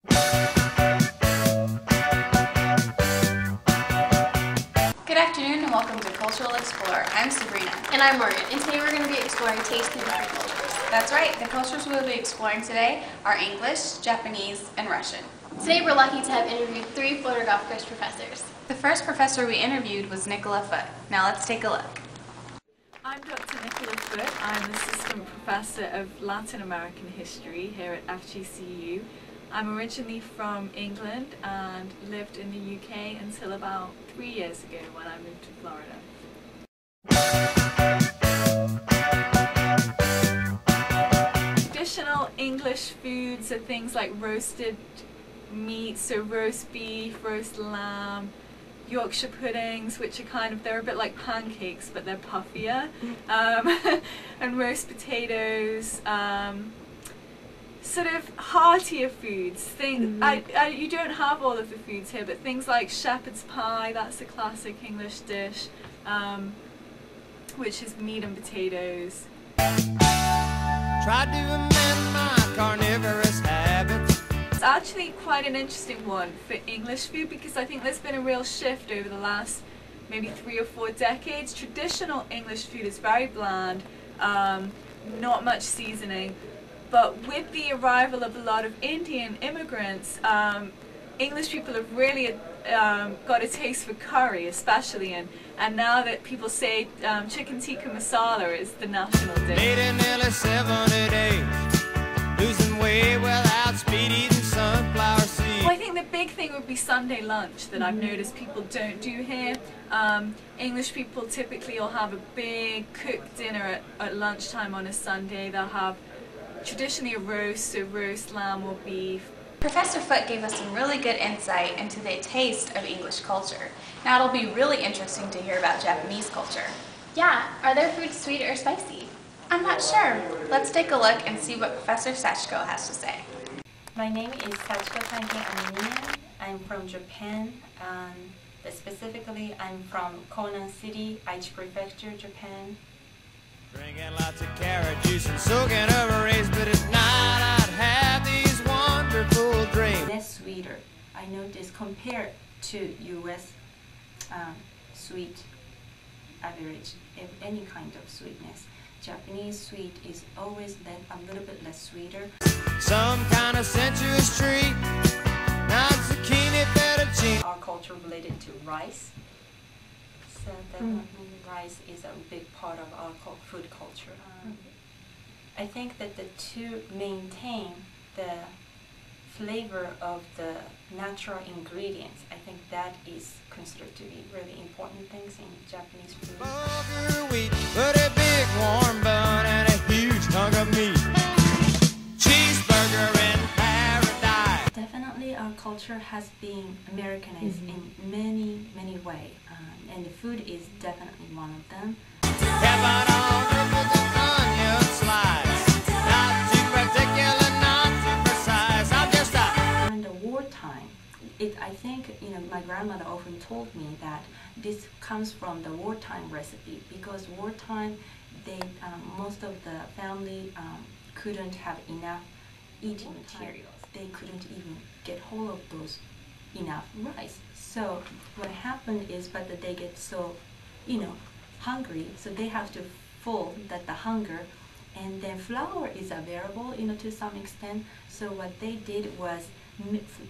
Good afternoon and welcome to Cultural Explorer. I'm Sabrina. And I'm Morgan, and today we're going to be exploring taste in different cultures. That's right, the cultures we'll be exploring today are English, Japanese, and Russian. Today we're lucky to have interviewed 3 Florida professors. The first professor we interviewed was Nicola Foote. Now let's take a look. I'm Dr. Nicola Foote. I'm Assistant Professor of Latin American History here at FGCU. I'm originally from England and lived in the UK until about 3 years ago when I moved to Florida. Traditional English foods are things like roasted meat, so roast beef, roast lamb, Yorkshire puddings, which are they're a bit like pancakes but they're puffier, and roast potatoes, sort of heartier foods. You don't have all of the foods here, but things like shepherd's pie, that's a classic English dish, which is meat and potatoes. Tried to amend my carnivorous habits. It's actually quite an interesting one for English food because I think there's been a real shift over the last maybe 3 or 4 decades. Traditional English food is very bland, not much seasoning, but with the arrival of a lot of Indian immigrants, English people have really got a taste for curry, especially, and now that people say chicken tikka masala is the national dish. Lady nearly 70 days, losing weight without speed, eating sunflower seeds. Well, I think the big thing would be Sunday lunch that I've noticed people don't do here. English people typically will have a big cooked dinner at lunchtime on a Sunday. They'll have traditionally a roast, so roast lamb or beef. Professor Foote gave us some really good insight into the taste of English culture. Now it'll be really interesting to hear about Japanese culture. Yeah, are their foods sweet or spicy? I'm not sure. Let's take a look and see what Professor Sachiko has to say. My name is Sachiko Tanke Aminian. I'm from Japan, and specifically I'm from Konan City, Aichi Prefecture, Japan. Drinking lots of carrot juice and soaking over rays, but at night I'd have these wonderful dreams. Less sweeter, I noticed, compared to US sweet average, if any kind of sweetness. Japanese sweet is always a little bit less sweeter. Some kind of sensuous treat, not zucchini, fettuccine. Our culture related to rice, so definitely rice is a big part of our food culture. I think that to maintain the flavor of the natural ingredients, I think that is considered to be really important things in Japanese food. Bulgur wheat, put a big warm bun and a huge hunk of meat. Cheeseburger in paradise. Definitely our culture has been Americanized in many, many ways, and the food is definitely one of them. Heaven on earth with an onion slice. Not too particular, not too precise. I'm just During the wartime, I think, my grandmother often told me that this comes from the wartime recipe, because wartime, most of the family couldn't have enough eating materials. They couldn't even get hold of those enough rice. So what happened is, but that they get so, hungry, so they have to fill the hunger, and then flour is available, to some extent. So what they did was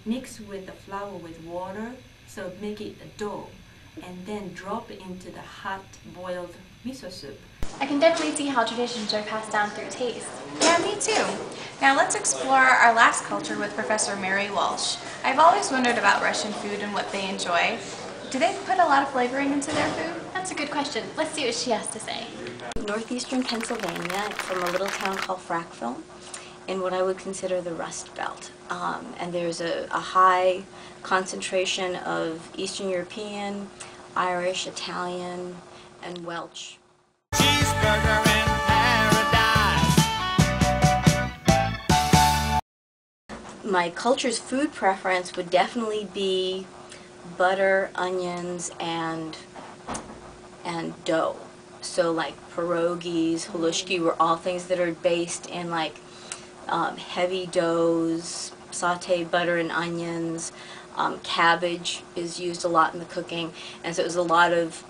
mix with the flour with water, so make it a dough, and then drop it into the hot boiled miso soup. I can definitely see how traditions are passed down through taste. Yeah, me too. Now let's explore our last culture with Professor Mary Walsh. I've always wondered about Russian food and what they enjoy. Do they put a lot of flavoring into their food? That's a good question. Let's see what she has to say. Northeastern Pennsylvania, from a little town called Frackville, in what I would consider the Rust Belt. And there's a high concentration of Eastern European, Irish, Italian, and Welsh. cheeseburger in paradise. My culture's food preference would definitely be butter, onions, and dough. So like pierogies, halushki were all things that are based in like heavy doughs, sauteed butter and onions. Cabbage is used a lot in the cooking, and so it was a lot of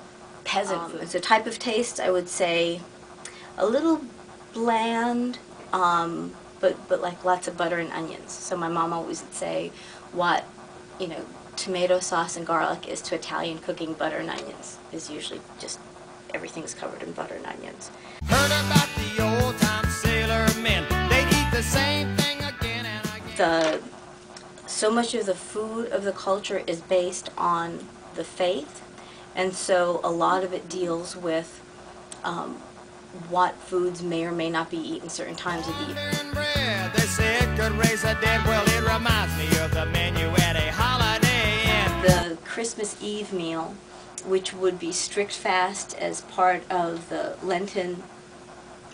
peasant food. So type of taste, I would say a little bland, but like lots of butter and onions. So my mom always would say what, tomato sauce and garlic is to Italian cooking butter and onions is usually just everything's covered in butter and onions. Heard about the old time sailor men. They'd eat the same thing again and again. So much of the food of the culture is based on the faith, and so a lot of it deals with what foods may or may not be eaten certain times of the year. And bread, they say it could raise the dead. Well, it reminds me of the menu at a Holiday Inn. The Christmas Eve meal, which would be strict fast as part of the Lenten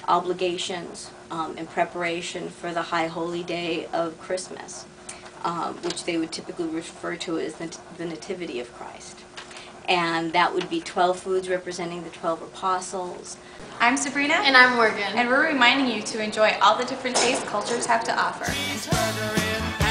obligations in preparation for the High Holy Day of Christmas, which they would typically refer to as the Nativity of Christ. And that would be 12 foods representing the 12 apostles. I'm Sabrina. And I'm Morgan. And we're reminding you to enjoy all the different tastes cultures have to offer. Cheeseburger in